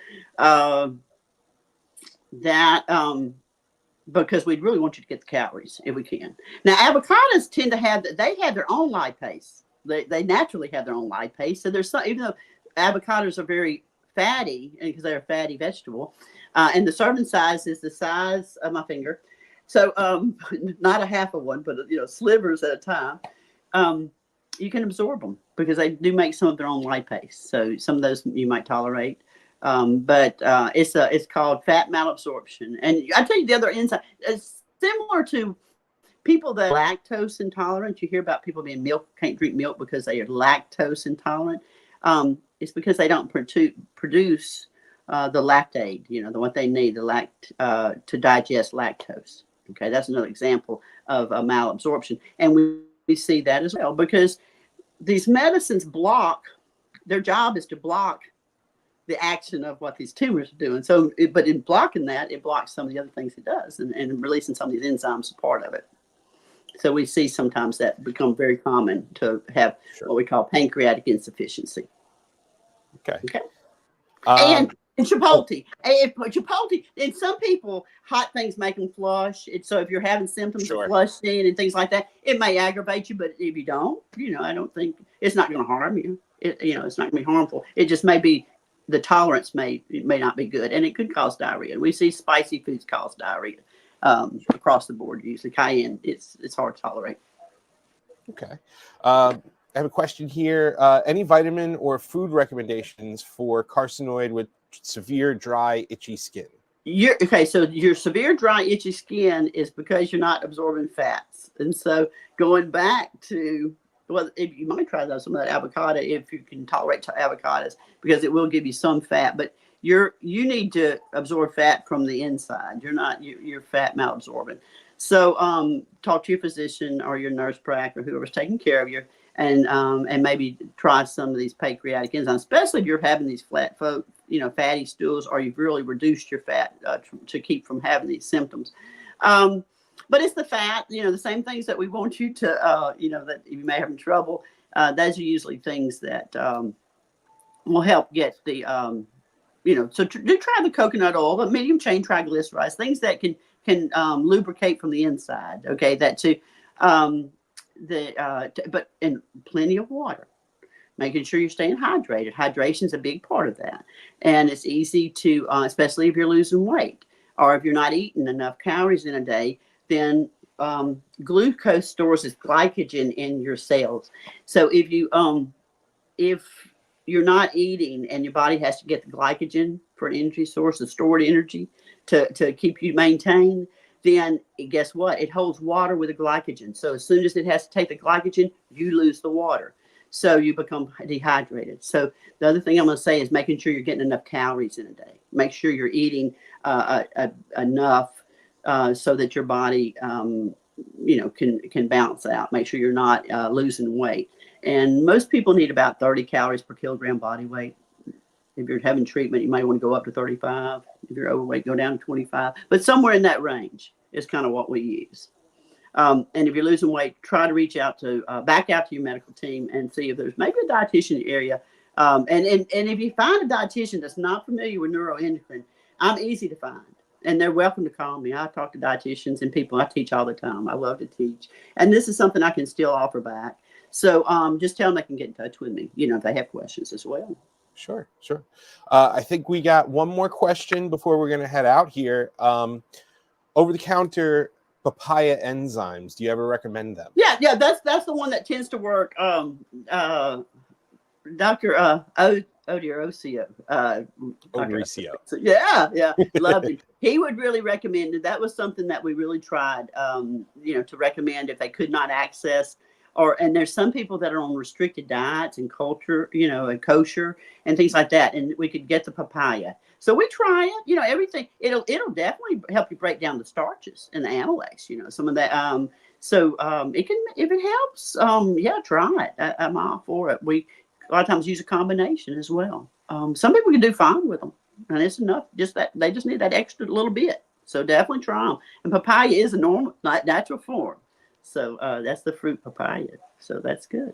Speaker 2: Because we really want you to get the calories if we can. Now, avocados tend to have their own lipase. They naturally have their own lipase. So there's some, even though avocados are very fatty, because they're a fatty vegetable, and the serving size is the size of my finger. So not a half of one, but slivers at a time. You can absorb them because they do make some of their own lipase. So some of those you might tolerate. But it's called fat malabsorption. And I tell you the other enzyme, it's similar to people that are lactose intolerant. You hear about people can't drink milk because they are lactose intolerant. It's because they don't produce the lactate, what they need, to digest lactose. Okay, that's another example of a malabsorption. And we see that as well because these medicines their job is to block the action of what these tumors are doing. So, but in blocking that, it blocks some of the other things it does, and releasing some of these enzymes is part of it. So we see sometimes that become very common to have what we call pancreatic insufficiency. Okay. And chipotle. Chipotle, and some people, hot things make them flush. So if you're having symptoms of flushing and things like that, it may aggravate you, but if you don't, I don't think it's not going to harm you. It's not going to be harmful. It just may be the tolerance may not be good, and it could cause diarrhea. We see spicy foods cause diarrhea across the board. Usually cayenne, it's hard to tolerate.
Speaker 1: Okay. I have a question here. Any vitamin or food recommendations for carcinoid with severe dry, itchy skin?
Speaker 2: So your severe dry, itchy skin is because you're not absorbing fats. And so going back to, if you might try some of that avocado if you can tolerate avocados, because it will give you some fat, but you need to absorb fat from the inside. You're fat malabsorbent. So talk to your physician or your nurse prac or whoever's taking care of you, and maybe try some of these pancreatic enzymes, especially if you're having these fatty stools, or you've really reduced your fat to keep from having these symptoms. But it's the fat, the same things that we want you to, that you may have in trouble. Those are usually things that will help get the, so do try the coconut oil, the medium chain triglycerides, things that can lubricate from the inside. Okay, that too. But in plenty of water, making sure you're staying hydrated. Hydration is a big part of that, and it's easy to, especially if you're losing weight or if you're not eating enough calories in a day. Then glucose stores as glycogen in your cells. So if you're not eating and your body has to get the glycogen for an energy source, the stored energy to keep you maintained, then guess what? It holds water with the glycogen. So as soon as it has to take the glycogen, you lose the water. So you become dehydrated. So the other thing I'm going to say is making sure you're getting enough calories in a day. Make sure you're eating enough so that your body, can balance out. Make sure you're not losing weight. And most people need about 30 calories per kilogram body weight. If you're having treatment, you might want to go up to 35. If you're overweight, go down to 25. But somewhere in that range is kind of what we use. And if you're losing weight, try to reach out to back out to your medical team and see if there's maybe a dietitian area. And if you find a dietitian that's not familiar with neuroendocrine, I'm easy to find. And they're welcome to call me. I talk to dietitians and people. I teach all the time. I love to teach. And this is something I can still offer back. So just tell them they can get in touch with me, if they have questions as well.
Speaker 1: Sure. I think we got one more question before we're going to head out here. Over-the-counter papaya enzymes. Do you ever recommend them?
Speaker 2: Yeah. That's the one that tends to work. Dr. Odierosio. Yeah. Loved it. He would really recommend it. That was something that we really tried, to recommend if they could not access. And there's some people that are on restricted diets and culture, and kosher and things like that. And we could get the papaya. So we try it, everything. It'll definitely help you break down the starches and the amylase, some of that. It can, if it helps, try it. I'm all for it. We a lot of times use a combination as well. Some people can do fine with them, and it's enough. They just need that extra little bit. So definitely try them. And papaya is a normal, natural form. So that's the fruit papaya. So that's good.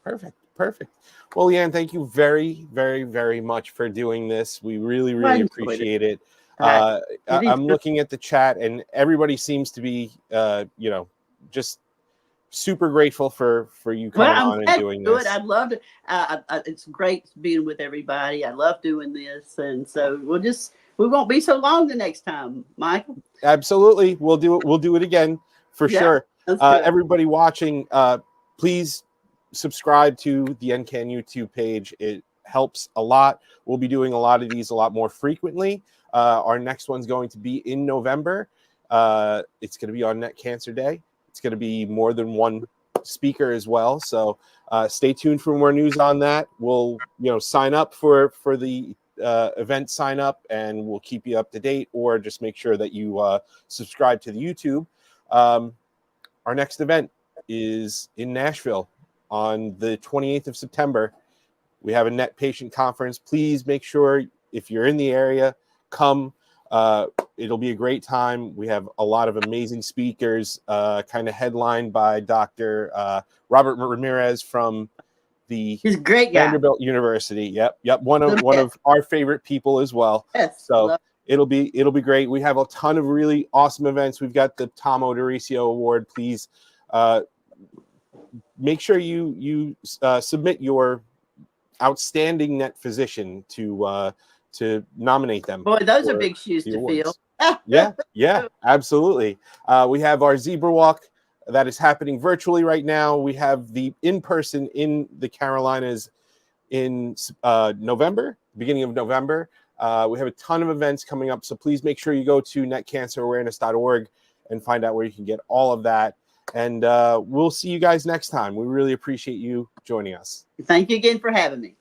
Speaker 1: Perfect. Well, Leigh Anne, thank you very, very, very much for doing this. We really, really appreciate it. I'm looking at the chat, and everybody seems to be, just super grateful for you coming on and doing this.
Speaker 2: I'd love to. It's great being with everybody. I love doing this, and so we won't be so long the next time, Michael.
Speaker 1: Absolutely, we'll do it again for sure. Everybody watching, please subscribe to the NCAN YouTube page. It helps a lot. We'll be doing a lot of these a lot more frequently. Our next one's going to be in November. It's going to be on Net Cancer Day. It's going to be more than one speaker as well. So stay tuned for more news on that. We'll sign up for the event sign up, and we'll keep you up to date, or just make sure that you subscribe to the YouTube. Our next event is in Nashville on the 28th of September. We have a NET patient conference. Please make sure, if you're in the area, come. It'll be a great time. We have a lot of amazing speakers, kind of headlined by Dr. Robert Ramirez from he's a great guy. Vanderbilt University. Yep. One of our favorite people as well.
Speaker 2: Yes.
Speaker 1: So it'll be great. We have a ton of really awesome events. We've got the Tom Odierosio Award. Please make sure you submit your outstanding NET physician to nominate them.
Speaker 2: Boy, those are big shoes to fill.
Speaker 1: Yeah, absolutely. We have our Zebra Walk that is happening virtually right now. We have the in-person in the Carolinas in beginning of November. We have a ton of events coming up, so please make sure you go to netcancerawareness.org and find out where you can get all of that. And we'll see you guys next time. We really appreciate you joining us.
Speaker 2: Thank you again for having me.